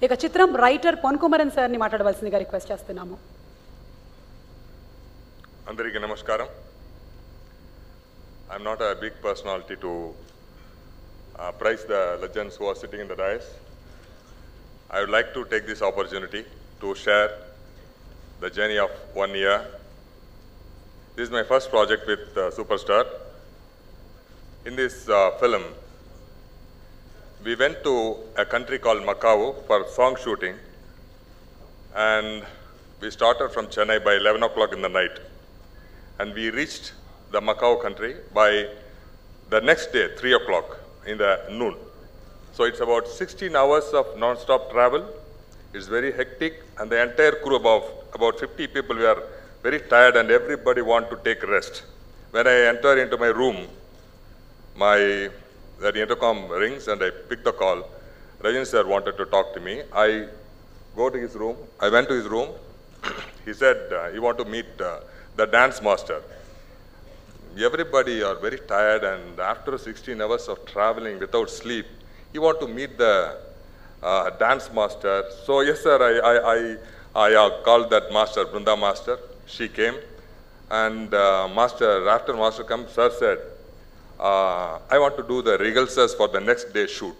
ఇక చిత్రం రైటర్ పొన్కుమరన్ సార్ని మాట్లాడవలసిందిగా రిక్వెస్ట్ చేస్తున్నాము. అందరికీ నమస్కారం. I'm not a big personality to praise the legends who are sitting in the dais. I would like to take this opportunity to share the journey of 1 year. This is my first project with Superstar. In this film, we went to a country called Macau for song shooting, and we started from Chennai by 11 o'clock in the night, and we reached the Macau country by the next day, 3 o'clock in the noon. So it's about 16 hours of non-stop travel. It's very hectic, and the entire crew of about 50 people were very tired, and everybody want to take rest. When I enter into my room, the intercom rings and I pick the call. Rajani sir wanted to talk to me. I go to his room. I went to his room. He said he want to meet the dance master. Everybody are very tired, and after 16 hours of traveling without sleep, he want to meet the dance master. So yes sir, I called that master, Brunda master. She came, and after master come, sir said, I want to do the rehearsals for the next day shoot.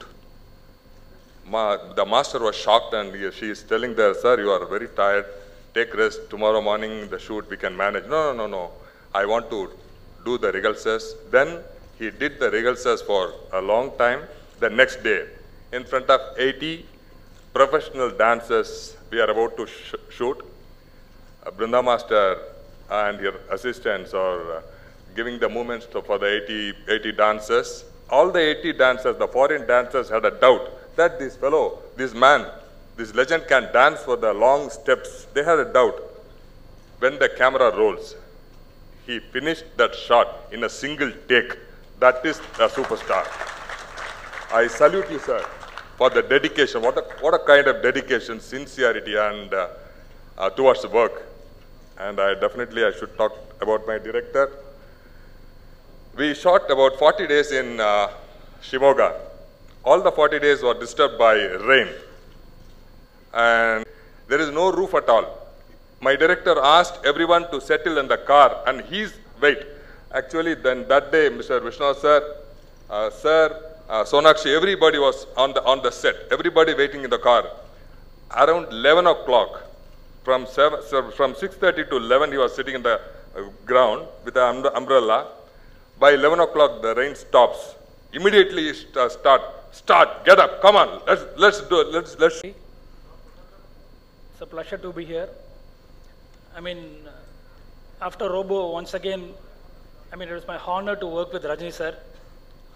The master was shocked, and she is telling the sir, you are very tired, take rest, tomorrow morning the shoot we can manage. No, I want to do the rehearsals. Then he did the rehearsals for a long time. The next day, in front of 80 professional dancers, we are about to shoot. Brunda master and her assistants are giving the movements for the 80 dancers. All the 80 dancers, the foreign dancers, had a doubt that this fellow, this man, this legend can dance for the long steps. They had a doubt. When the camera rolls, he finished that shot in a single take. That is a superstar. I salute you, sir, for the dedication. What a kind of dedication, sincerity, and towards the work. And I should talk about my director. We shot about 40 days in Shimoga. All the 40 days were disturbed by rain, and there is no roof at all. My director asked everyone to settle in the car, and he's wait. Actually, then that day, Mr. Vishwanath sir, Sonakshi, everybody was on the set. Everybody waiting in the car. Around 11 o'clock, from 6:30 to 11, he was sitting in the ground with the umbrella. By 11 o'clock, the rain stops. Immediately, start, get up, come on, let's do it, let's. It's a pleasure to be here. I mean, after Robo, once again, it was my honor to work with Rajani sir.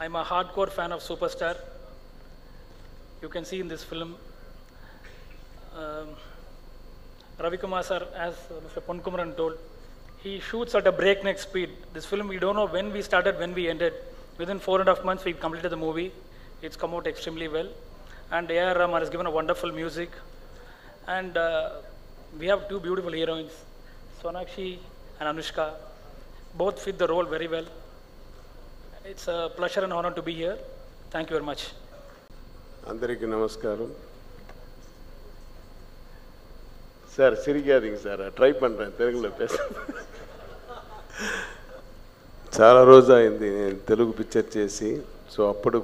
I'm a hardcore fan of Superstar. You can see in this film. Ravi Kumar sir, as Mr. Ponkumaran told, he shoots at a breakneck speed. This film, we don't know when we started, when we ended. Within 4.5 months, we completed the movie. It's come out extremely well. And A.R. Rahman has given a wonderful music. And we have two beautiful heroines, Sonakshi and Anushka. Both fit the role very well. It's a pleasure and honor to be here. Thank you very much. Andariki namaskaram. Sir సిరిగాదింగ్ sir try பண்ணுறேன் తెలుగులో பேச చాలా రోజు అయింది నేను Telugu picture చేసి so అప్పుడు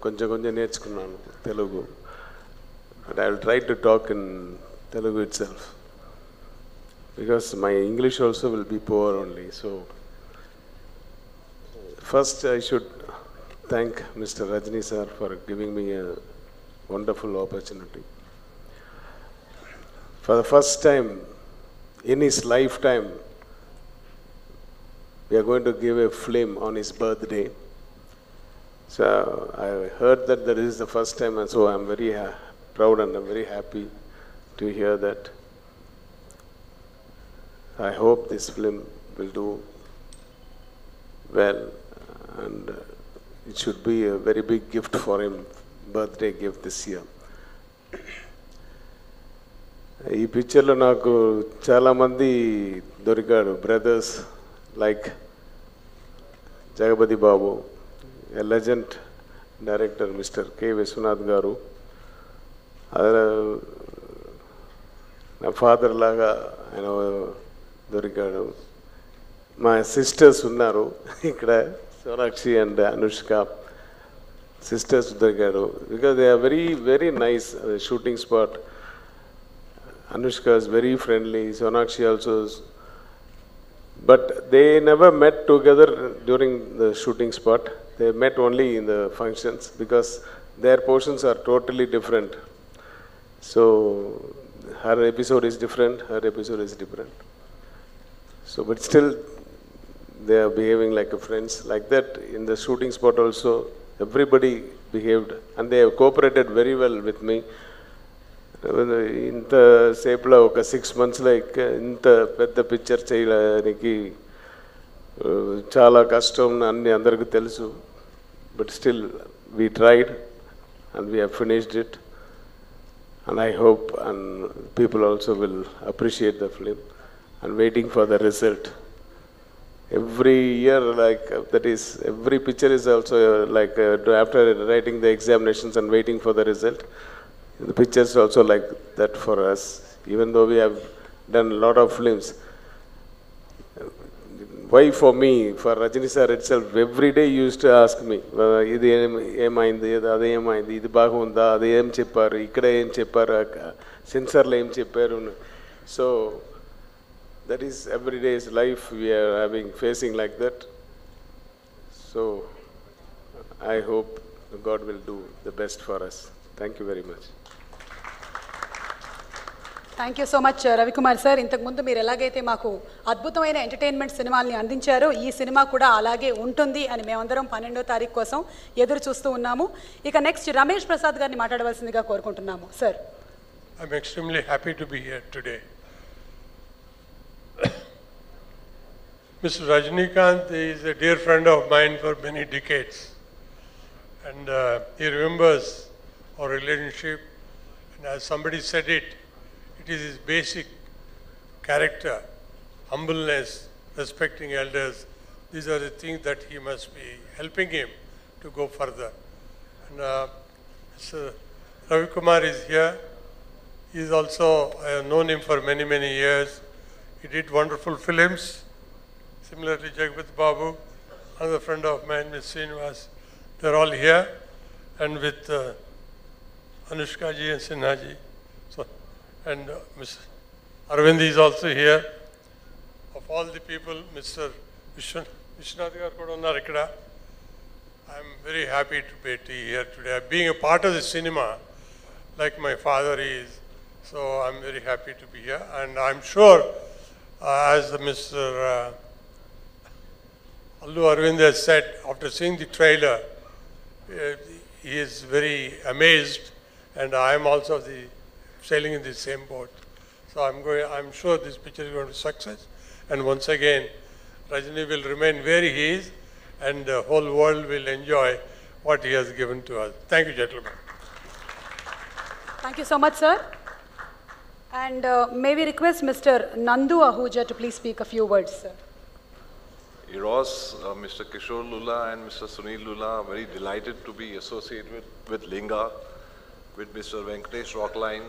కొంచెం నేర్చుకున్నాను Telugu but I will try to talk in Telugu itself because my English also will be poor only so first I should thank mister Rajani sir for giving me a wonderful opportunity. For the first time in his lifetime, we are going to give a film on his birthday. So I heard that this is the first time, and so I'm very proud and I'm very happy to hear that. I hope this film will do well, and it should be a very big gift for him, birthday gift this year. ఈ పిక్చర్లో నాకు చాలామంది దొరికారు brothers like Jagapathi Babu, a legend director mister K Viswanath garu, అదే నా father లాగా ఆయన దొరికాడు. మా సిస్టర్స్ ఉన్నారు ఇక్కడ, సోనాక్షి అండ్ అనుష్క సిస్టర్స్ దొరికారు. Because they are very very nice shooting spot. Anushka is very friendly, Sonakshi also is. But they never met together during the shooting spot. They met only in the functions because their portions are totally different. So her episode is different, her episode is different. So but still they are behaving like a friends. Like that in the shooting spot also everybody behaved and they have cooperated very well with me. ఇంత సేపులో ఒక 6 monthsలో ఇంత పెద్ద picture చేయడానికి చాలా కష్టం అన్ని అందరికీ తెలుసు. But still we tried and we have finished it and I hope and people also will appreciate the film and waiting for the result. Every year, like that is, every picture is also like after writing the examinations and waiting for the result. The pictures also like that for us, even though we have done a lot of films. Why for me, for Rajini sir itself, every day he used to ask me, ఇది ఏమైంది, అదే ఏమైంది, ఇది బాగుందా, అది ఏం చెప్పారు, ఇక్కడ ఏం చెప్పారు, సెన్సార్లో ఏం చెప్పారు. So that is every day's life we are facing like that. So I hope God will do the best for us. Thank you very much. Thank you so much Ravikumar sir. ఇంతకుముందు మీరు ఎలాగైతే మాకు అద్భుతమైన ఎంటర్టైన్మెంట్ సినిమాల్ని అందించారో ఈ cinema కూడా అలాగే ఉంటుంది అని మేమందరం 12వ తారీఖు కోసం ఎదురు చూస్తూ ఉన్నాము. ఇక నెక్స్ట్ రమేష్ ప్రసాద్ గారిని మాట్లాడవలసిందిగా కోరుకుంటున్నాము sir. I'm extremely happy to be here today. Mr. Rajinikanth is a dear friend of mine for many decades, and he remembers our relationship, and as somebody said it is his basic character, humbleness, respecting elders. These are the things that he must be helping him to go further. And Mr. Ravi Kumar is here. He is also, I have known him for many, many years. He did wonderful films. Similarly, Jagpat Babu, another friend of mine, Ms. Srinivas, they're all here. And with Anushka ji and Sinha ji. So, and Ms. Arvind is also here. Of all the people, Mr. Vishwanath garu kuda unnaru ikkada. I'm very happy to be here today. Being a part of the cinema, like my father is, so I'm very happy to be here. And I'm sure, as Mr. Allu Arvind has said, after seeing the trailer, he is very amazed, and I am also sailing in the same boat. So I'm sure this picture is going to be success. And once again, Rajini will remain where he is, and the whole world will enjoy what he has given to us. Thank you, gentlemen. Thank you so much, sir. And may we request Mr. Nandu Ahuja to please speak a few words, sir. Eros, Mr. Kishore Lula and Mr. Sunil Lula, very delighted to be associated with Linga, with Mr. Venkatesh Rockline,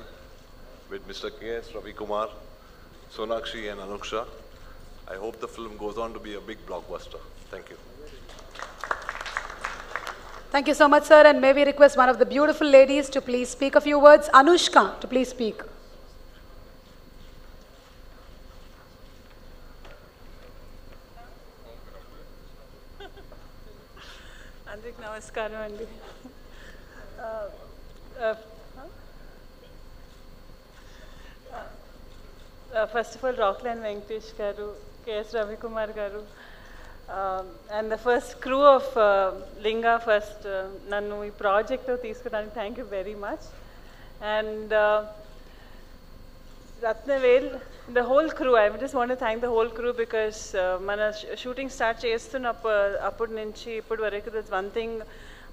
with Mr. K.S. Ravi Kumar, Sonakshi and Anuksha. I hope the film goes on to be a big blockbuster. Thank you. Thank you so much, sir. And may we request one of the beautiful ladies to please speak a few words. Anushka, to please speak. అందరికి నమస్కారం అండి. First of all Rockline Venkatesh గారు, KS Ravikumar గారు, and the first crew of Linga first నన్ను ఈ ప్రాజెక్ట్లో తీసుకోవడానికి thank you very much. And Ratnavel, the whole crew, I just want to thank the whole crew because మన షూటింగ్ స్టార్ట్ చేస్తున్నప్పటి నుంచి ఇప్పటి వరకు దట్స్ వన్ థింగ్,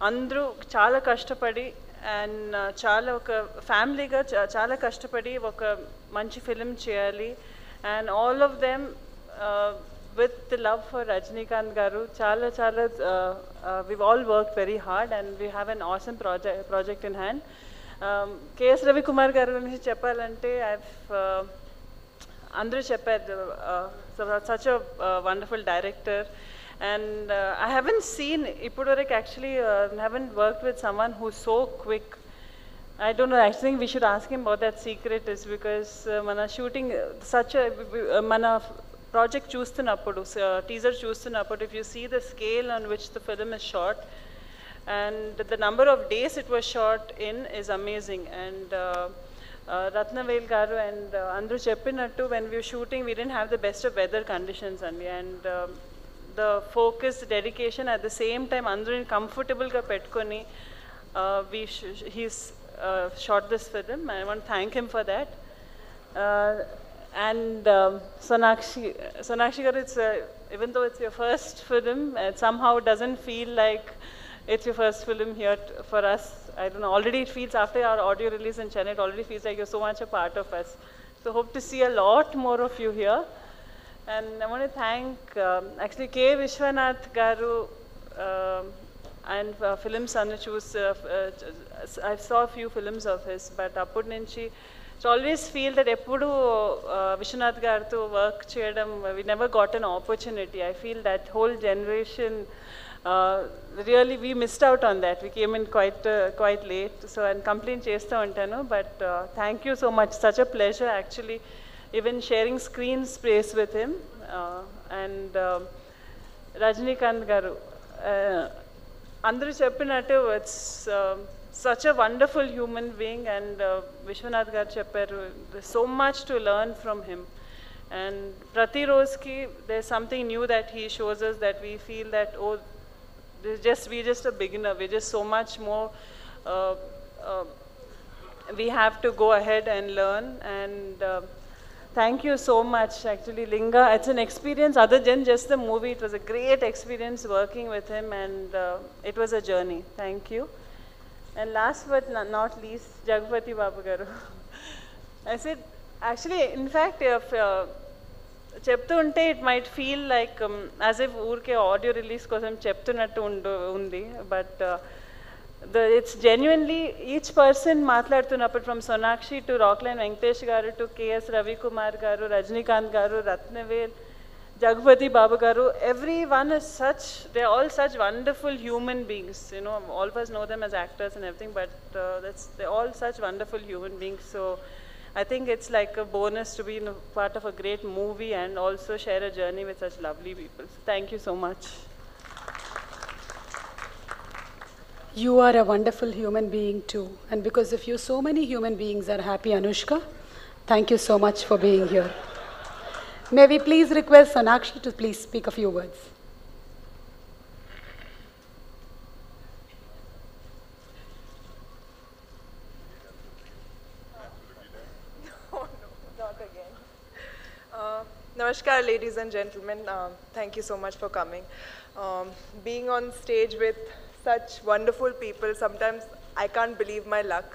అందరూ చాలా కష్టపడి అండ్ చాలా ఒక ఫ్యామిలీగా చాలా కష్టపడి ఒక మంచి ఫిలిం చేయాలి. And all of them with the love for Rajinikanth garu చాలా we all work very hard and we have an awesome project in hand. KS Ravikumar గారి గురించి చెప్పాలంటే అందరూ చెప్పారు, such a wonderful director, and I haven't seen ippudvaraku actually haven't worked with someone who's so quick. I don't know, I think we should ask him what that secret is, because mana shooting such a mana project చూస్తున్నప్పుడు teaser చూస్తున్నప్పుడు, if you see the scale on which the film is shot and the number of days it was shot in is amazing. And Ratnavel garu and andru cheppinattu, when we were shooting we didn't have the best of weather conditions only, and the focus, dedication, at the same time andru comfortable ga pettukoni he's shot this film. I want to thank him for that. And Sonakshi garu, it's even though it's your first film, it somehow doesn't feel like it's your first film here for us. I don't know, already it feels, after our audio release in Chennai, it already feels like you're so much a part of us. So hope to see a lot more of you here. And I want to thank actually K. Vishwanath garu and films Annu choose. I saw a few films of his, but appudu nunchi I always feel that eppudu Vishwanath gartho work cheyadam, we never got an opportunity. I feel that whole generation really we missed out on that. We came in quite late, so I'm complain chestha untanu, but thank you so much. Such a pleasure actually, even sharing screen space with him. And Rajnikant garu, andru cheppinattu, it's such a wonderful human being, and Vishwanath garu chepparu, there's so much to learn from him. And prati roski there's something new that he shows us, that we feel that, oh, we're just a beginner, we're just so much more we have to go ahead and learn. And thank you so much actually, Linga. It's an experience other than just the movie. It was a great experience working with him, and it was a journey. Thank you. And last but not least, Jagpati Babu garu. I said, actually, in fact, if చెప్తుంటే it might feel like as if ఊరికే audio release కోసం చెప్తున్నట్టు ఉంది, but it's genuinely each person మాట్లాడుతున్నప్పుడు, from Sonakshi to Rockline Venkatesh garu to KS Ravikumar garu, Rajnikant garu, Ratnavel, Jagpati Babu garu, everyone is they're all such wonderful human beings. You know, all of us know them as actors and everything, but they're all such wonderful human beings. So I think it's like a bonus to be part of a great movie and also share a journey with such lovely people. So thank you so much. You are a wonderful human being too, and because of you so many human beings are happy. Anushka, thank you so much for being here. May we please request Sonakshi to please speak a few words. Namaskar, ladies and gentlemen. Thank you so much for coming. Being on stage with such wonderful people, sometimes I can't believe my luck.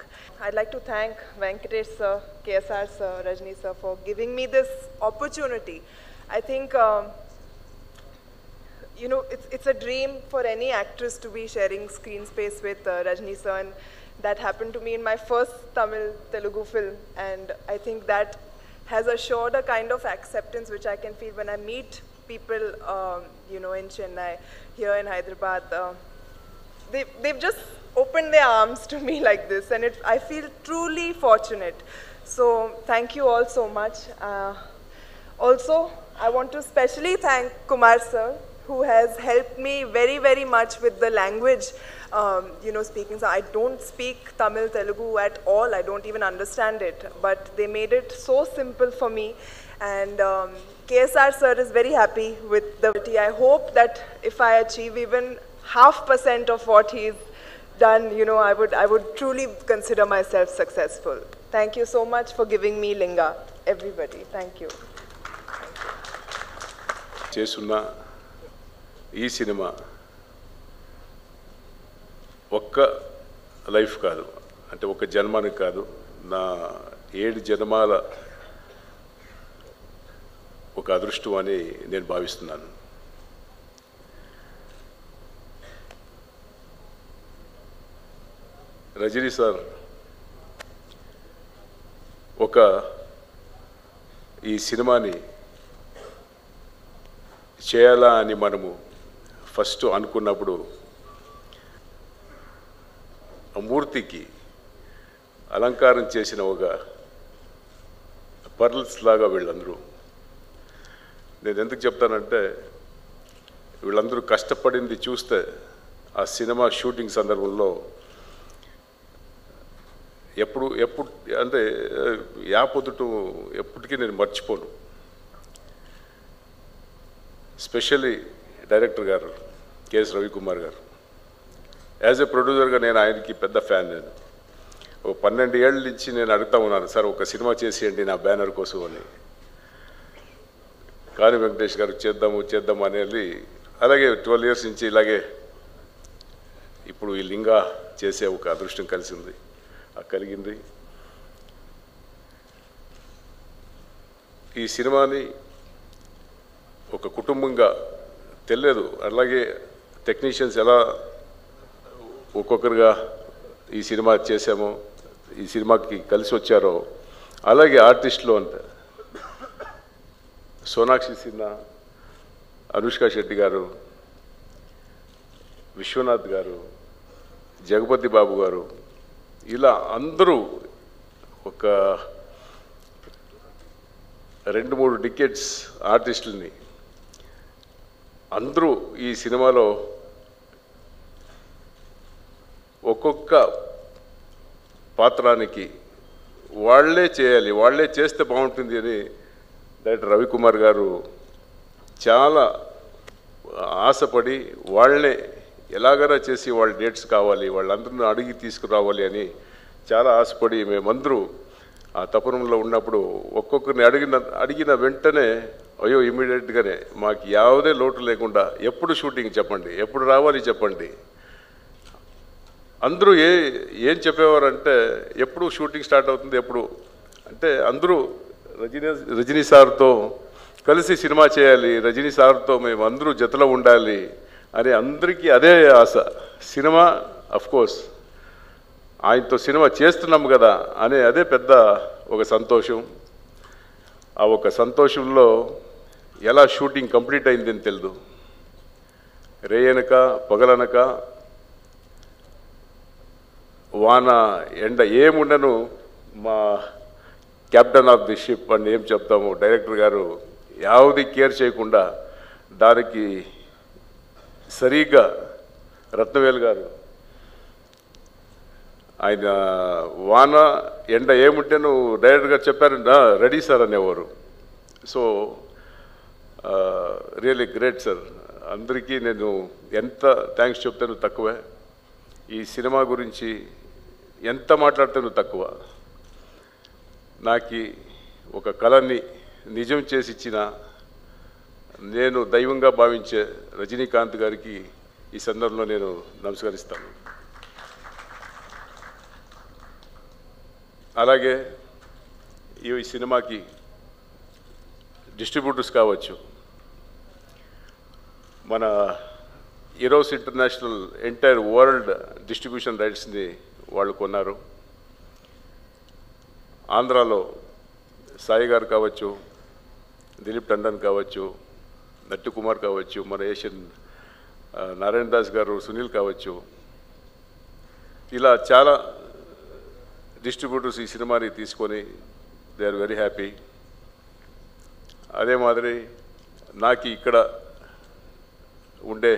I'd like to thank Venkatesh sir, KSR sir, Rajni sir for giving me this opportunity. I think, you know, it's a dream for any actress to be sharing screen space with Rajni sir, and that happened to me in my first Tamil Telugu film, and I think that has assured a kind of acceptance which I can feel when I meet people, you know, in Chennai, here in Hyderabad. They've just opened their arms to me like this, and I feel truly fortunate. So thank you all so much. Also, I want to specially thank Kumar sir, who has helped me very, very much with the language, you know, speaking. So I don't speak Tamil, Telugu at all. I don't even understand it. But they made it so simple for me. And KSR sir is very happy with the. I hope that if I achieve even 0.5% of what he's done, you know, I would truly consider myself successful. Thank you so much for giving me Linga, everybody. Thank you. చేస్తున్న ఈ cinema ఒక్క life కాదు, అంటే ఒక జన్మానికి కాదు, నా 7 జన్మాల ఒక అదృష్టం అని నేను భావిస్తున్నాను. రజనీ సార్ ఈ సినిమాని చేయాలా అని మనము ఫస్ట్ అనుకున్నప్పుడు ఆ మూర్తికి అలంకారం చేసిన ఒక పర్ల్స్ లాగా వీళ్ళందరూ. నేను ఎందుకు చెప్తానంటే వీళ్ళందరూ కష్టపడింది చూస్తే ఆ సినిమా షూటింగ్ సందర్భంలో ఎప్పుడు అంటే యాపొద్దుటూ ఎప్పటికీ నేను మర్చిపోను. స్పెషల్లీ డైరెక్టర్ గారు కెఎస్ రవికుమార్ గారు. యాజ్ ఎ ప్రొడ్యూసర్గా నేను ఆయనకి పెద్ద ఫ్యాన్. నేను ఓ 12 ఏళ్ళ నుంచి నేను అడుగుతా ఉన్నాను, సార్ ఒక సినిమా చేసేయండి నా బ్యానర్ కోసం అని. కాని వెంకటేష్ గారు చేద్దాము అనేది. అలాగే 12 ఇయర్స్ నుంచి ఇలాగే ఇప్పుడు ఈ లింగా చేసే ఒక అదృష్టం కలిగింది. ఈ సినిమాని ఒక కుటుంబంగా తెలియదు. అలాగే టెక్నీషియన్స్ ఎలా ఒక్కొక్కరుగా ఈ సినిమా చేసామో, ఈ సినిమాకి కలిసి వచ్చారో, అలాగే ఆర్టిస్టులు అంత సోనాక్షి సిన్హా, అనుష్క శెట్టి గారు, విశ్వనాథ్ గారు, జగపతి బాబు గారు, ఇలా అందరూ ఒక 2-3 డికెట్స్ ఆర్టిస్టులని అందరూ ఈ సినిమాలో ఒక్కొక్క పాత్రానికి వాళ్ళే చేయాలి, వాళ్ళే చేస్తే బాగుంటుంది అని డైరెక్టర్ రవికుమార్ గారు చాలా ఆశపడి వాళ్ళనే ఎలాగైనా చేసి వాళ్ళ డేట్స్ కావాలి, వాళ్ళందరినీ అడిగి తీసుకురావాలి అని చాలా ఆశపడి మేమందరూ ఆ తపనంలో ఉన్నప్పుడు ఒక్కొక్కరిని అడిగిన వెంటనే అయ్యో ఇమ్మీడియట్గానే మాకు ಯಾವುದೇ లోటు లేకుండా ఎప్పుడు షూటింగ్ చెప్పండి, ఎప్పుడు రావాలి చెప్పండి. అందరూ ఏం చెప్పేవారంటే ఎప్పుడు షూటింగ్ స్టార్ట్ అవుతుంది ఎప్పుడు అంటే అందరూ రజనీ సార్తో కలిసి సినిమా చేయాలి, రజనీ సార్తో మేము అందరూ జతలో ఉండాలి అని అందరికీ అదే ఆశ. సినిమా అఫ్కోర్స్ ఆయనతో సినిమా చేస్తున్నాము కదా అనే అదే పెద్ద ఒక సంతోషం. ఆ ఒక సంతోషంలో ఎలా షూటింగ్ కంప్లీట్ అయిందని తెలియదు. రేయనక పగలనక వాన ఎండ ఏముండను మా కెప్టెన్ ఆఫ్ ది షిప్ అని ఏం చెప్తాము, డైరెక్టర్ గారు యావది కేర్ చేయకుండా దానికి సరిగ్గా రత్నవేల్ గారు ఆయన వాన ఎండ ఏముంటే నువ్వు డైరెక్టర్ గారు చెప్పారు రెడీ సార్ అనేవారు. So really great sir. అందరికీ నేను ఎంత థ్యాంక్స్ చెప్తాను తక్కువే. ఈ సినిమా గురించి ఎంత మాట్లాడితేనూ తక్కువ. నాకు ఒక కళని నిజం చేసి ఇచ్చిన నేను దైవంగా భావించే రజనీకాంత్ గారికి ఈ సందర్భంలో నేను నమస్కరిస్తాను. అలాగే ఈ సినిమాకి డిస్ట్రిబ్యూటర్స్ కావచ్చు, మన Eros international entire world distribution రైట్స్ని వాళ్ళు కొన్నారు. ఆంధ్రాలో సాయి గారు కావచ్చు, దిలీప్ టండన్ కావచ్చు, నట్టు కుమార్ కావచ్చు, మన ఏషియన్ నారాయణ దాస్ గారు, సునీల్ కావచ్చు, ఇలా చాలా డిస్ట్రిబ్యూటర్స్ ఈ సినిమాని తీసుకొని దే ఆర్ వెరీ హ్యాపీ. అదే మాదిరి నాకు ఇక్కడ ఉండే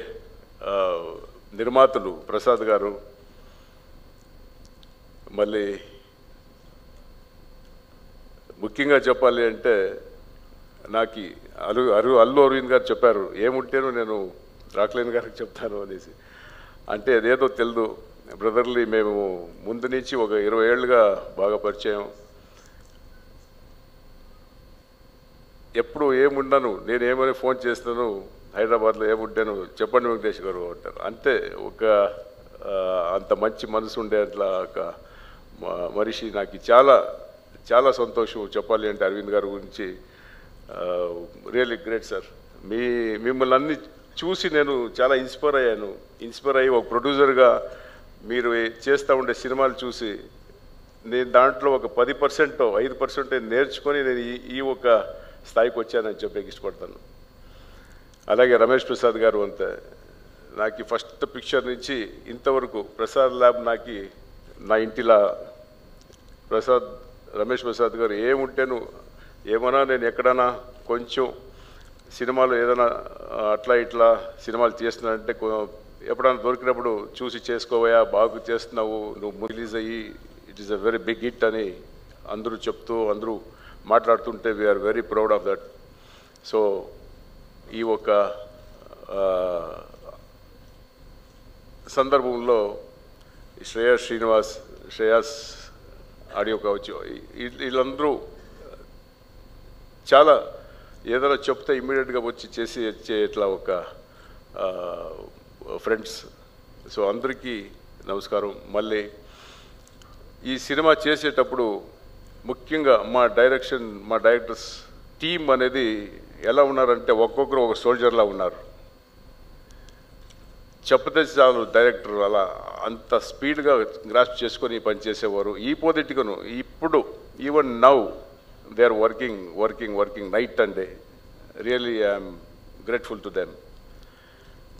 నిర్మాతలు ప్రసాద్ గారు, మళ్ళీ ముఖ్యంగా చెప్పాలి అంటే నాకు అల్లు అరవింద్ గారు చెప్పారు ఏముంటేనో నేను రాక్లైన్ గారికి చెప్తాను అనేసి. అంటే అదేదో తెలియదు, బ్రదర్లీ మేము ముందు నుంచి ఒక 20 ఏళ్ళుగా బాగా పరిచయం. ఎప్పుడు ఏముండను నేను ఏమైనా ఫోన్ చేస్తాను, హైదరాబాద్లో ఏముంటాను చెప్పండి వెంకటేష్ గారు అంటారు. అంతే ఒక అంత మంచి మనసు ఉండే అట్లా ఒక మనిషి. నాకు చాలా చాలా సంతోషం చెప్పాలి అంటే అరవింద్ గారి గురించి. Really great sir. మిమ్మల్ని అన్ని చూసి నేను చాలా ఇన్స్పైర్ అయ్యాను. ఇన్స్పైర్ అయ్యి ఒక ప్రొడ్యూసర్గా మీరు చేస్తూ ఉండే సినిమాలు చూసి నేను దాంట్లో ఒక 10% 5% నేర్చుకొని నేను ఈ ఒక స్థాయికి వచ్చానని చెప్పేకి ఇష్టపడతాను. అలాగే రమేష్ ప్రసాద్ గారు అంతే, నాకు ఫస్ట్ పిక్చర్ నుంచి ఇంతవరకు ప్రసాద్ ల్యాబ్ నాకు నా ఇంటిలా. రమేష్ ప్రసాద్ గారు ఏముంటేను ఏమన్నా నేను ఎక్కడన్నా కొంచెం సినిమాలు ఏదైనా అట్లా ఇట్లా సినిమాలు చేస్తున్నానంటే ఎప్పుడైనా దొరికినప్పుడు చూసి చేసుకోవయా, బాగా చేస్తున్నావు, నువ్వు రిలీజ్ అయ్యి it is a very big hit అని అందరూ చెప్తూ అందరూ మాట్లాడుతుంటే we are very proud of that. So ఈ ఒక సందర్భంలో శ్రేయాస్ ఆడియో కావచ్చు, వీళ్ళందరూ చాలా ఏదైనా చెప్తే ఇమ్మీడియట్గా వచ్చి చేసి వచ్చే ఇట్లా ఒక ఫ్రెండ్స్. సో అందరికీ నమస్కారం. మళ్ళీ ఈ సినిమా చేసేటప్పుడు ముఖ్యంగా మా డైరెక్టర్స్ టీమ్ అనేది ఎలా ఉన్నారంటే ఒక్కొక్కరు ఒక సోల్జర్లా ఉన్నారు. చెప్పతే చాలు డైరెక్టర్ అలా అంత స్పీడ్గా గ్రాస్ప్ చేసుకొని పనిచేసేవారు. ఈ పొదిటికను ఇప్పుడు even now they are working night and day. Really I'm grateful to them.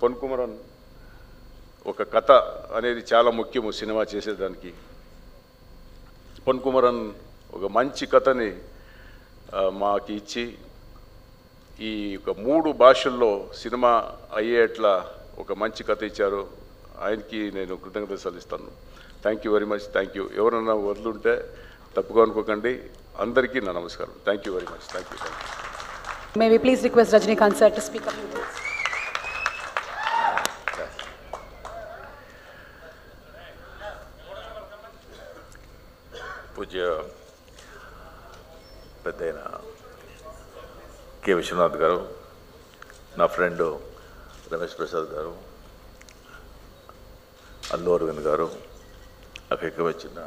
Pon Kumaran ఒక కథ అనేది చాలా ముఖ్యము సినిమా చేసేదానికి. పొన్ కుమరన్ ఒక మంచి కథని మాకు ఇచ్చి ఈ ఒక 3 భాషల్లో సినిమా అయ్యేట్లా ఒక మంచి కథ ఇచ్చారు. ఆయనకి నేను కృతజ్ఞత చెల్లిస్తాను. Thank you very much. Thank you. ఎవరన్నా వదులుంటే తప్పుగా అనుకోకండి. అందరికీ నా నమస్కారం. Thank you very much. Thank you. May we please request Rajinikanth sir to speak up. పూజ్య పెద్దయిన కె విశ్వనాథ్ గారు, నా ఫ్రెండు రమేష్ ప్రసాద్ గారు, అల్లు అరవింద్ గారు, అక్కడికి వచ్చిన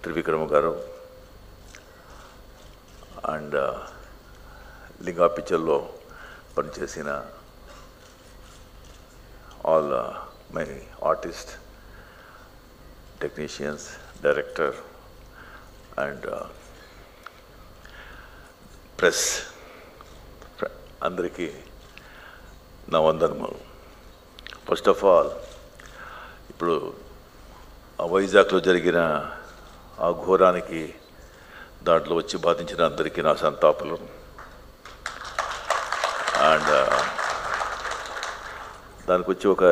త్రివిక్రమ గారు అండ్ లింగా పిక్చర్లో పనిచేసిన all my artist, technicians, director and press అందరికీ నా వందనములు. ఫస్ట్ ఆఫ్ ఆల్ ఇప్పుడు ఆ వైజాగ్లో జరిగిన ఆ ఘోరానికి దాంట్లో వచ్చి బాధించిన అందరికీ నా సంతాపాలు. అండ్ దానికి వచ్చి ఒక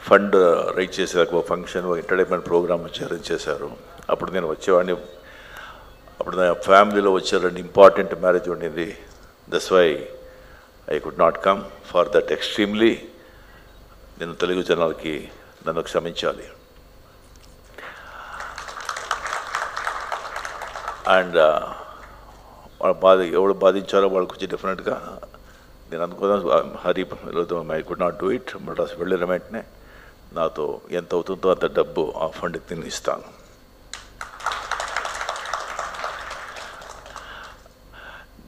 ఫండ్ రైజ్ చేసేదాకా ఒక ఫంక్షన్, ఒక ఎంటర్టైన్మెంట్ ప్రోగ్రామ్ అరేంజ్ చేశారు. అప్పుడు నేను వచ్చేవాడిని. అప్పుడు నా ఫ్యామిలీలో వచ్చే 2 ఇంపార్టెంట్ మ్యారేజ్ ఉండింది. That's why I could not come for that. Extremely నేను తెలుగు జనాలకి నన్ను క్షమించాలి. అండ్ ఎవరు బాధించారో వాళ్ళకి వచ్చి డెఫినెట్గా నేను అనుకున్నాను Hari I could not do it. But అసలు వెళ్ళిన వెంటనే నాతో ఎంత అవుతుందో అంత డబ్బు ఆ ఫండ్కి నేను ఇస్తాను.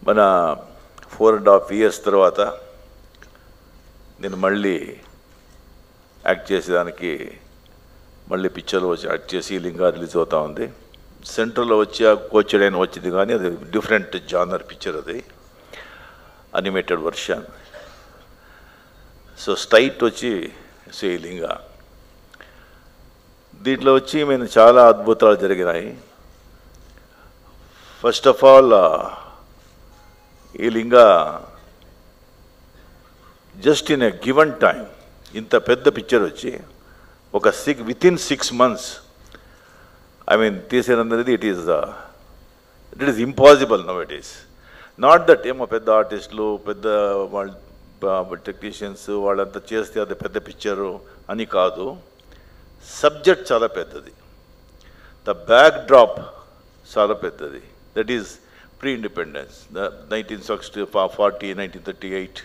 మన 4.5 years తర్వాత నేను మళ్ళీ యాక్ట్ చేసేదానికి మళ్ళీ పిక్చర్లో వచ్చి యాక్ట్ చేసి లింగా రిలీజ్ అవుతా ఉంది. సెంట్రల్లో వచ్చి ఆ కోచడైన వచ్చింది, కానీ అది డిఫరెంట్ జానర్ పిక్చర్, అది అనిమేటెడ్ వర్షన్. సో స్ట్రైట్ వచ్చి లింగా. దీంట్లో వచ్చి మేము చాలా అద్భుతాలు జరిగినాయి. ఫస్ట్ ఆఫ్ ఆల్ ఈ Linga just in a given time ఇంత పెద్ద పిక్చర్ వచ్చి ఒక వితిన్ 6 months ఐ మీన్ తీసేనన్నది it is impossible now. It is not that ఏమో పెద్ద ఆర్టిస్టులు పెద్ద వాళ్ళు టెక్నీషియన్స్ వాళ్ళంతా చేస్తే అది పెద్ద పిక్చరు అని కాదు. సబ్జెక్ట్ చాలా పెద్దది, ద బ్యాక్ డ్రాప్ చాలా పెద్దది. దట్ ఈస్ ప్రీ ఇండిపెండెన్స్, 1940, 1938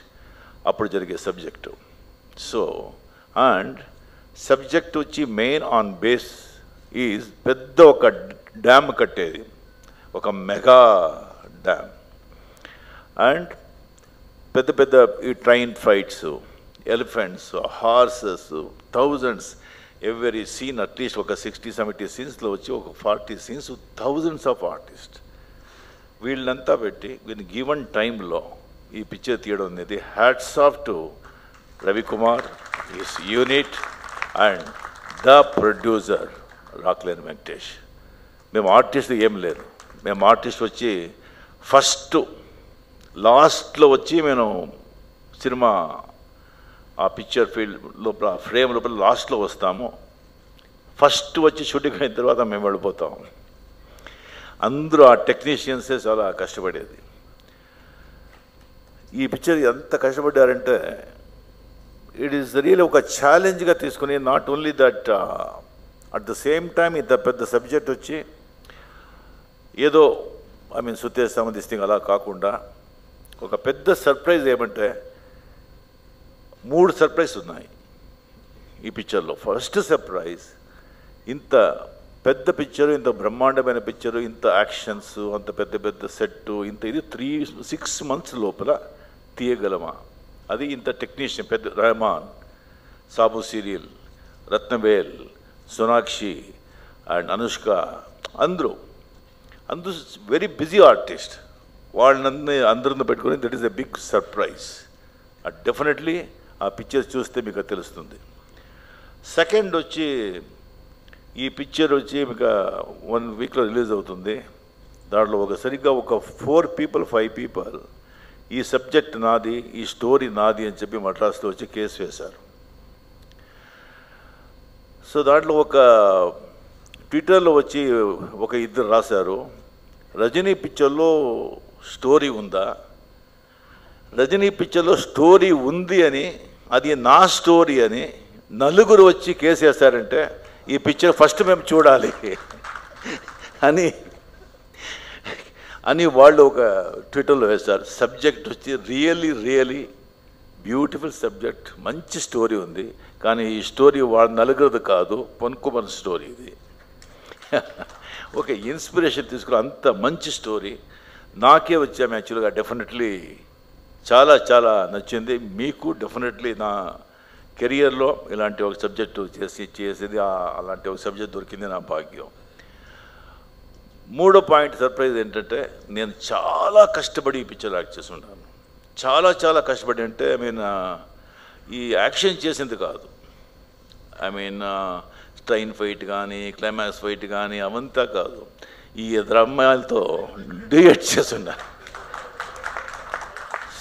అప్పుడు జరిగే సబ్జెక్టు. సో అండ్ సబ్జెక్ట్ వచ్చి మెయిన్ ఆన్ బేస్ ఈజ్ పెద్ద ఒక డ్యామ్ కట్టేది, ఒక మెగా డ్యామ్. అండ్ పెద్ద పెద్ద ఈ train fights, elephants, horses, thousands, every scene at least ఒక 60-70 సీన్స్లో వచ్చి ఒక 40 సీన్స్ థౌజండ్స్ ఆఫ్ ఆర్టిస్ట్ వీళ్ళంతా పెట్టి వీళ్ళని గివన్ టైంలో ఈ పిక్చర్ తీయడం అనేది hats off to Ravikumar, his unit and the producer Rockline Venkatesh. మేము ఆర్టిస్ట్ ఏం లేదు, మేము ఆర్టిస్ట్ వచ్చి ఫస్ట్ లాస్ట్లో వచ్చి మేము సినిమా ఆ పిక్చర్ ఫీల్డ్ లోపల ఫ్రేమ్ లోపల లాస్ట్లో వస్తాము. ఫస్ట్ వచ్చి షూటింగ్ అయిన తర్వాత మేము వెళ్ళిపోతాం. అందరూ ఆ టెక్నీషియన్సే చాలా కష్టపడేది. ఈ పిక్చర్ ఎంత కష్టపడ్డారంటే ఇట్ ఈస్ రియల్ ఒక ఛాలెంజ్గా తీసుకుని, not only that at the same time ఇంత పెద్ద సబ్జెక్ట్ వచ్చి ఏదో సుత్తేస్తాము దిస్ థింగ్ అలా కాకుండా ఒక పెద్ద సర్ప్రైజ్ ఏమంటే 3 సర్ప్రైజ్ ఉన్నాయి ఈ పిక్చర్లో. ఫస్ట్ సర్ప్రైజ్, ఇంత పెద్ద పిక్చరు, ఇంత బ్రహ్మాండమైన పిక్చరు, ఇంత యాక్షన్స్, అంత పెద్ద పెద్ద సెట్టు, ఇంత ఇది 6 months లోపల తీయగలమా? అది ఇంత టెక్నీషియన్ పెద్ద రెహమాన్, సాబు సీరియల్, రత్నవేల్, సోనాక్షి అండ్ అనుష్క అందరూ వెరీ బిజీ ఆర్టిస్ట్. వాళ్ళని అందరిని పెట్టుకొని that is a big surprise. Definitely ఆ పిక్చర్ చూస్తే మీకు తెలుస్తుంది. సెకండ్ వచ్చి ఈ పిక్చర్ వచ్చి మీకు 1 weekలో రిలీజ్ అవుతుంది. దాంట్లో సరిగ్గా ఒక 4 people 5 people ఈ సబ్జెక్ట్ నాది, ఈ స్టోరీ నాది అని చెప్పి మద్రాసులో వచ్చి కేసు వేశారు. సో దాంట్లో ఒక ట్విట్టర్లో వచ్చి ఒక ఇద్దరు రాశారు, రజనీ పిక్చర్లో స్టోరీ ఉందా? రజనీ పిక్చర్లో స్టోరీ ఉంది అని, అది నా స్టోరీ అని 4 వచ్చి కేసు వేశారంటే ఈ పిక్చర్ ఫస్ట్ మేము చూడాలి అని వాళ్ళు ఒక ట్విట్టర్లో వేశారు. సబ్జెక్ట్ వచ్చి రియల్లీ బ్యూటిఫుల్ సబ్జెక్ట్, మంచి స్టోరీ ఉంది. కానీ ఈ స్టోరీ వాళ్ళ 4 కాదు, పొన్కుమర్ స్టోరీ. ఇది ఒక ఇన్స్పిరేషన్ తీసుకుని అంత మంచి స్టోరీ నాకే వచ్చాము. యాక్చువల్గా డెఫినెట్లీ చాలా నచ్చింది. మీకు డెఫినెట్లీ నా కెరియర్లో ఇలాంటి ఒక సబ్జెక్టు చేసేది అలాంటి ఒక సబ్జెక్ట్ దొరికింది నా భాగ్యం. 3వ పాయింట్ సర్ప్రైజ్ ఏంటంటే, నేను చాలా కష్టపడి ఈ పిక్చర్ యాక్ట్ చేసి ఉంటాను. చాలా కష్టపడి అంటే ఈ యాక్షన్ చేసింది కాదు, ట్రైన్ ఫైట్ కానీ క్లైమాక్స్ ఫైట్ కానీ అవంతా కాదు, ఈ ఇద్దరు అమ్మాయిలతో డ్యూయట్ చేస్తున్నా.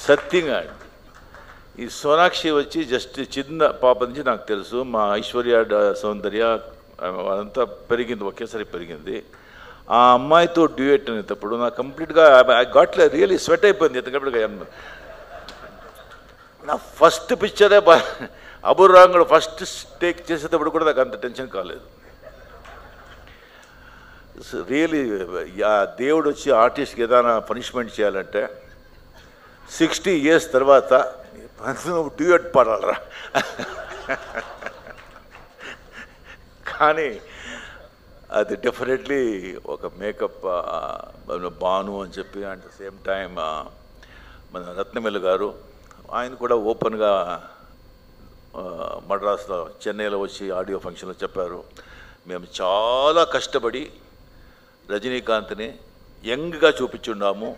సత్యంగా ఈ సోనాక్షి వచ్చి జస్ట్ చిన్న పాప నుంచి నాకు తెలుసు, మా ఐశ్వర్య సౌందర్య అదంతా పెరిగింది, ఒకేసారి పెరిగింది. ఆ అమ్మాయితో డ్యూయట్ అనేటప్పుడు నాకు కంప్లీట్గా ఐ గాట్ రియల్లీ స్వెట్ అయిపోయింది. ఎందుకంటే నా ఫస్ట్ పిక్చరే అబురాంగుడు ఫస్ట్ టేక్ చేసేటప్పుడు కూడా నాకు అంత టెన్షన్ కాలేదు. రియలీ దేవుడు వచ్చి ఆర్టిస్ట్కి ఏదైనా పనిష్మెంట్ చేయాలంటే 60 years తర్వాత డ్యూయట్ పాడాలరా. కానీ అది డెఫినెట్లీ ఒక మేకప్ బాను అని చెప్పి, అట్ ద సేమ్ టైం మన రత్నవేలు గారు ఆయన కూడా ఓపెన్గా మద్రాసులో చెన్నైలో వచ్చి ఆడియో ఫంక్షన్లో చెప్పారు, మేము చాలా కష్టపడి రజనీకాంత్ని యంగ్గా చూపించున్నాము,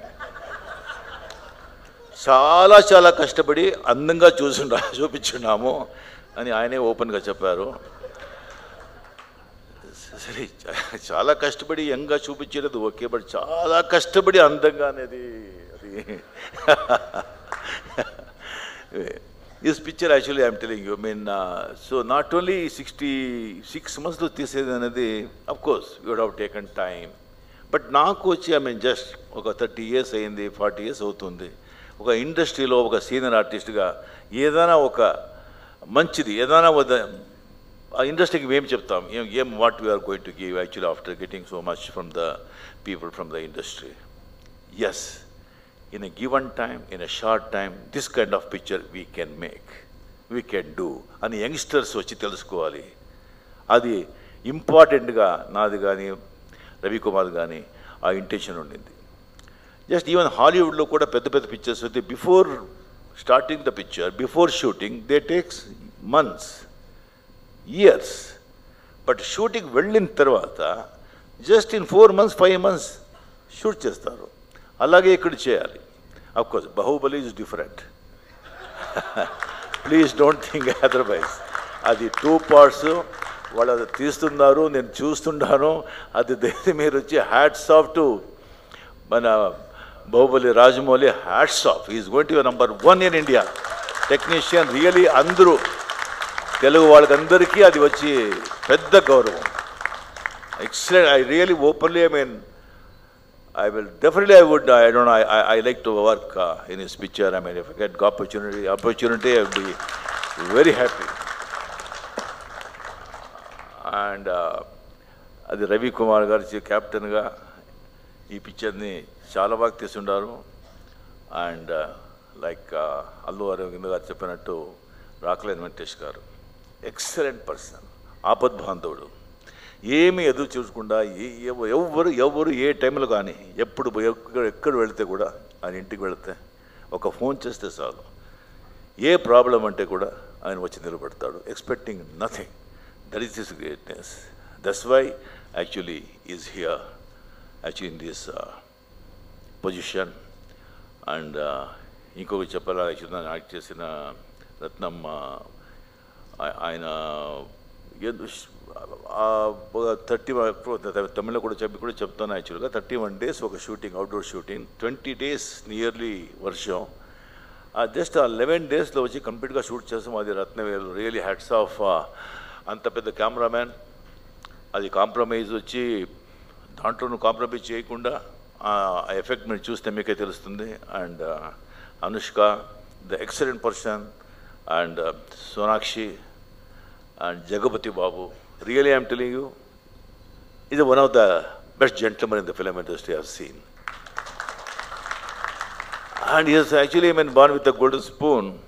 చాలా కష్టపడి అందంగా చూపించున్నాము అని ఆయనే ఓపెన్గా చెప్పారు. సరే, చాలా కష్టపడి యంగ్గా చూపించేది ఓకే, బట్ చాలా కష్టపడి అందంగా అనేది అది this picture actually I'm telling you so not only 66 monthsలో తీసేది అనేది of course you would have taken time, but నాకు వచ్చి జస్ట్ ఒక 30 years అయింది, 40 years అవుతుంది. ఒక ఇండస్ట్రీలో ఒక సీనియర్ ఆర్టిస్ట్గా ఏదైనా ఒక మంచిది ఏదైనా ఆ ఇండస్ట్రీకి మేము చెప్తాం what we are going to give actually after getting so much from the people from the industry. Yes, in a given time, in a short time, this kind of picture we can make, we can do అని youngsters వచ్చి తెలుసుకోవాలి. అది ఇంపార్టెంట్గా నాది కానీ రవికుమార్ కానీ ఆ intention ఉండింది. జస్ట్ ఈవెన్ హాలీవుడ్లో కూడా పెద్ద పిక్చర్స్ అయితే before starting the picture, before shooting they takes months, years but shooting వెళ్ళిన తర్వాత just in 4 months 5 months shoot చేస్తారు. అలాగే ఇక్కడ చేయాలి. Of course Baahubali is different. Please don't think otherwise. అది 2 parts, వాళ్ళు అది తీస్తున్నారు, నేను చూస్తున్నాను. అది మీరు వచ్చి హ్యాట్స్ ఆఫ్ టు మన Baahubali Rajamouli, hats off. Is going to be number 1 in India technician. Really అందరూ తెలుగు వాళ్ళకందరికీ అది వచ్చి పెద్ద గౌరవం. Excellent. I really openly, I mean, I will definitely, I don't know, I like to work in his picture. I mean, if I get opportunity, I would be very happy. And అది రవి కుమార్ గారు కెప్టెన్గా ఈ పిక్చర్ని చాలా బాగా తీసుండారు. And like Allu Arvind గారు చెప్పినట్టు రాక్లైన్ వెంకటేష్ గారు excellent person, ఆపద్ బాంధవుడు. ఏమీ ఎదురు చూడకుండా ఎవరు ఏ టైంలో కానీ ఎప్పుడు ఎక్కడ వెళితే కూడా ఆయన ఇంటికి వెళితే ఒక ఫోన్ చేస్తే చాలు, ఏ ప్రాబ్లం అంటే కూడా ఆయన వచ్చి నిలబడతాడు, expecting nothing. That is his greatness. That's why actually is here actually in this position. And ఇంకొకటి చెప్పాలా, యాక్చువల్లీ యాక్ట్ చేసిన రత్నం ఆయన 30 తమిళలో కూడా చెప్తాను. యాక్చువల్గా 31 days ఒక shooting, outdoor shooting, 20 days nearly వర్షం. జస్ట్ 11 daysలో వచ్చి కంప్లీట్గా షూట్ చేస్తాం. అది రత్నవేలు రియలీ హ్యాట్స్ ఆఫ్. అంత పెద్ద కెమెరామ్యాన్, అది కాంప్రమైజ్ వచ్చి దాంట్లోనూ కాంప్రమైజ్ చేయకుండా ఆ ఎఫెక్ట్ మీరు చూస్తే మీకే తెలుస్తుంది. And Anushka the excellent person, and Sonakshi and Jagapati Babu. Really, I am telling you, is one of the best gentlemen in the film industry I have seen. And he has actually been born with a golden spoon.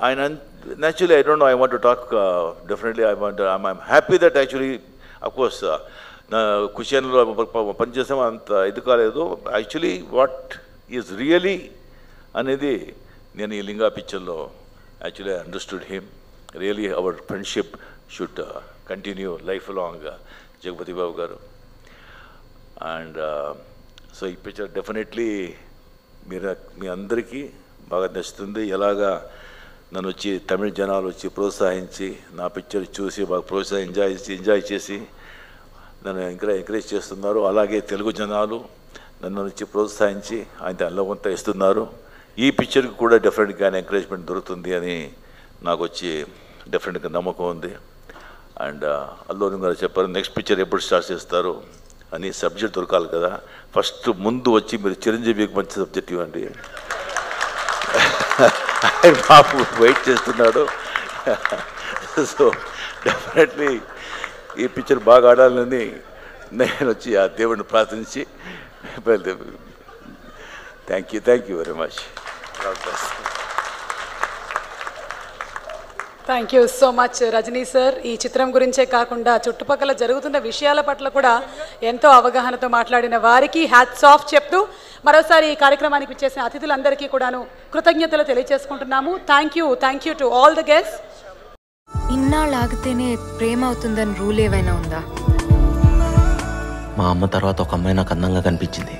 And naturally, I don't know, I want to talk definitely. I'm happy that actually, of course, Kushanlo Panchasam and Idukaledo, actually, what is really anedi, Nani Linga picture lo, actually, I understood him. Really, our friendship should continue lifelong, Jagapati Babu garu. And so ఈ picture definitely మీ అందరికీ బాగా నచ్చుతుంది. ఎలాగా నన్ను వచ్చి తమిళ జనాలు వచ్చి ప్రోత్సహించి నా పిక్చర్ చూసి బాగా ఎంజాయ్ చేసి నన్ను ఎంకరేజ్ చేస్తున్నారు, అలాగే తెలుగు జనాలు నన్ను వచ్చి ప్రోత్సహించి ఆయన అల్లవంతా ఇస్తున్నారు. ఈ పిక్చర్కి కూడా డెఫినెట్గా ఎంకరేజ్మెంట్ దొరుకుతుంది అని నాకు వచ్చి డెఫినెట్గా నమ్మకం ఉంది. అండ్ అల్లు అరవింద్ గారు చెప్పారు నెక్స్ట్ పిక్చర్ ఎప్పుడు స్టార్ట్ చేస్తారు అని. సబ్జెక్ట్ దొరకాలి కదా, ఫస్ట్ ముందు వచ్చి మీరు చిరంజీవికి మంచి సబ్జెక్ట్ ఇవ్వండి. ఆయన బాబు వెయిట్ చేస్తున్నాడు. సో డెఫినెట్లీ ఈ పిక్చర్ బాగా ఆడాలని నేను వచ్చి ఆ దేవుడిని ప్రార్థించి thank you very much. Thank you so much Rajini sir. ఈ చిత్రం గురించే కాకుండా చుట్టుపక్కల జరుగుతున్న విషయాల పట్ల కూడా ఎంతో అవగాహనతో మాట్లాడిన వారికి హ్యాట్స్ ఆఫ్ చెప్తూ మరోసారి ఈ కార్యక్రమానికి ఇచ్చేసిన అతిథులందరికీ కూడాను కృతజ్ఞతలు తెలియజేసుకుంటున్నాము. Thank you to all the guests. ఇన్నాళ్ళు ఆగితేనే ప్రేమ అవుతుందని రూల్ ఏమైనా ఉందా? మా అమ్మ తర్వాత ఒక అమ్మాయి నాకు అందంగా కనిపించింది.